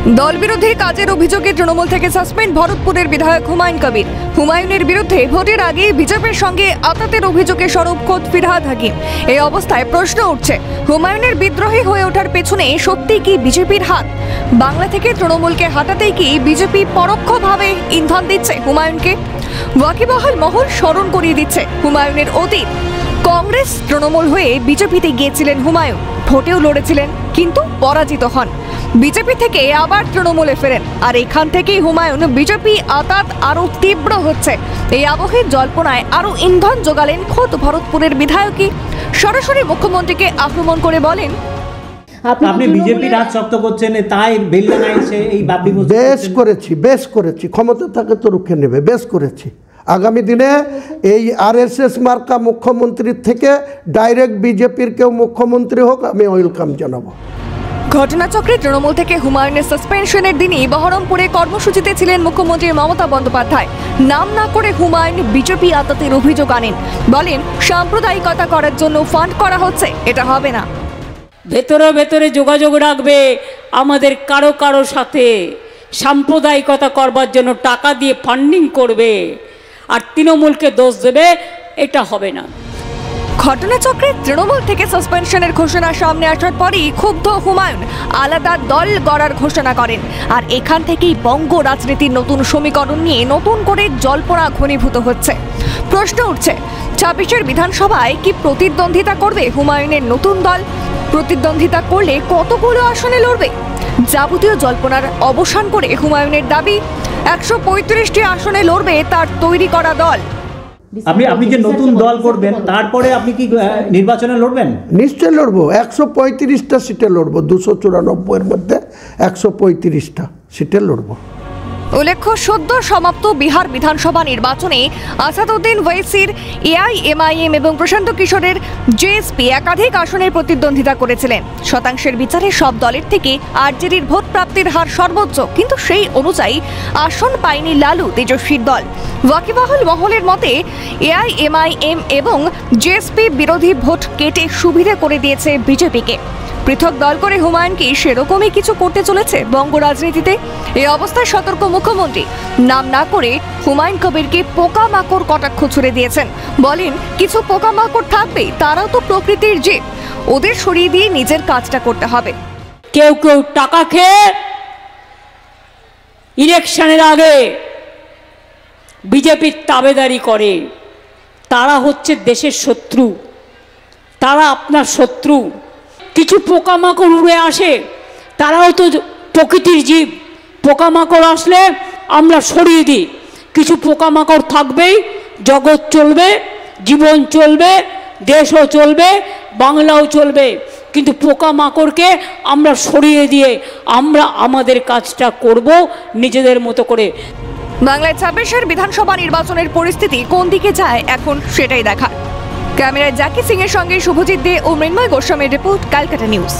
দলবিরোধী কাজের অভিযোগে তৃণমূল থেকে সাসপেন্ড ভরতপুরের বিধায়ক হুমায়ুন কবির। হুমায়ুনের বিরুদ্ধে ভোটের আগে বিজেপির সঙ্গে আতাতের অভিযোগে সরব খোদ ফিরহাদ হাকিম। এই অবস্থায় প্রশ্ন উঠছে, হুমায়ুনের বিদ্রোহী হয়ে ওঠার পেছনে সত্যি কি বিজেপির হাত? বাংলা থেকে তৃণমূলকে হাঁটাতেই কি বিজেপি পরোক্ষভাবে ইন্ধন দিচ্ছে হুমায়ুনকে? ওয়াকিবহাল মহল স্মরণ করিয়ে দিচ্ছে হুমায়ুনের অতীত। কংগ্রেস তৃণমূল হয়ে বিজেপিতে গিয়েছিলেন হুমায়ুন, ভোটেও লড়েছিলেন, কিন্তু পরাজিত হন। বিজেপি থেকে আবার তৃণমূলে ফেরেন, আর এখান থেকেই হুমায়ুন বিজেপি আতাত আরো তীব্র হচ্ছে। এই আবহের জল্পনায় আরো ইন্ধন জোগালেন খোদ ভরতপুরের বিধায়কই। সরাসরি মুখ্যমন্ত্রীকে আক্রমণ করে বলেন, আপনি বিজেপি রাজ শক্ত করছেন, তাই বেলডাঙায় এসে এই বাবরি মসজিদ বেশ করেছি ক্ষমতা থাকে তো রুখে নেবে, বেশ করেছি। আগামী দিনে এই আরএসএস মার্কা মুখ্যমন্ত্রীর থেকে ডাইরেক্ট বিজেপির কেউ মুখ্যমন্ত্রী হোক, আমি ওয়েলকাম জানাবো। ঘটনাচক্রে তৃণমূল থেকে হুমায়ুনের সাসপেনশনের দিনই বহরমপুরে কর্মসূচিতে ছিলেন মুখ্যমন্ত্রী মমতা বন্দ্যোপাধ্যায়। নাম না করে হুমায়ুন বিজেপি আতাতের অভিযোগ আনেন, বলেন সাম্প্রদায়িকতা করার জন্য ফান্ড করা হচ্ছে, এটা হবে না। ভেতরে ভেতরে যোগাযোগ রাখবে আমাদের কারো কারো সাথে, সাম্প্রদায়িকতা করবার জন্য টাকা দিয়ে ফান্ডিং করবে আর তৃণমূলকে দোষ দেবে, এটা হবে না। ঘটনাচক্রে তৃণমূল থেকে সাসপেনশনের ঘোষণা সামনে আসার পরই ক্ষুব্ধ হুমায়ুন আলাদা দল গড়ার ঘোষণা করেন। আর এখান থেকেই বঙ্গ রাজনীতির নতুন সমীকরণ নিয়ে নতুন করে জল্পনা ঘনীভূত হচ্ছে। প্রশ্ন উঠছে, ২৬-এর বিধানসভায় কি প্রতিদ্বন্দ্বিতা করবে হুমায়ুনের নতুন দল? প্রতিদ্বন্দ্বিতা করলে কতগুলো আসনে লড়বে? যাবতীয় জল্পনার অবসান করে হুমায়ুনের দাবি ১৩৫টি আসনে লড়বে তার তৈরি করা দল। আপনি যে নতুন দল করবেন, তারপরে আপনি কি নির্বাচনে লড়বেন? নিশ্চয় লড়বো, ১৩৫টা সিটে লড়বো, ২৯৪-এর মধ্যে ১৩৫টা সিটে লড়বো। উল্লেখ্য, সদ্য সমাপ্ত বিহার বিধানসভা নির্বাচনে আসাদউদ্দিন ওয়েসির এআইএমআইএম এবং প্রশান্ত কিশোরের জেএসপি একাধিক আসনের প্রতিদ্বন্দ্বিতা করেছিলেন। শতাংশের বিচারে সব দলের থেকে আরজেডির ভোট প্রাপ্তির হার সর্বোচ্চ, কিন্তু সেই অনুযায়ী আসন পায়নি লালু তেজস্বীর দল। ওয়াকিবহাল মহলের মতে এআইএমআইএম এবং জেএসপি বিরোধী ভোট কেটে সুবিধে করে দিয়েছে বিজেপিকে। পৃথক দল করে হুমায়ুন কি সেরকমই কিছু করতে চলেছে বঙ্গ রাজনীতিতে? এই অবস্থায় সতর্ক মুখ্যমন্ত্রী নাম না করে হুমায়ুন কবিরকে পোকামাকড় কটাক্ষ ছুড়ে দিয়েছেন। বলেন, কিছু পোকামাকড় থাকবে, তারাও তো প্রকৃতির জীব, ওদের সরিয়ে দিয়ে নিজের কাজটা করতে হবে। কেউ কেউ টাকা খেয়ে ইলেকশনের আগে বিজেপির তাবেদারি করে, তারা হচ্ছে দেশের শত্রু, তারা আপনার শত্রু। কিছু পোকামাকড় উড়ে আসে, তারাও তো প্রকৃতির জীব, পোকামাকড় আসলে আমরা সরিয়ে দিই। কিছু পোকামাকড় থাকবেই, জগৎ চলবে, জীবন চলবে, দেশও চলবে, বাংলাও চলবে, কিন্তু পোকামাকড়কে আমরা সরিয়ে দিয়ে আমরা আমাদের কাজটা করব নিজেদের মতো করে। বাংলায় ২৬-এর বিধানসভা নির্বাচনের পরিস্থিতি কোন দিকে যায় এখন সেটাই দেখা। ক্যামেরায় জাকি সিং এর সঙ্গে শুভজিৎ দে ও মৃন্ময় গোস্বামীর রিপোর্ট, ক্যালকাটা নিউজ।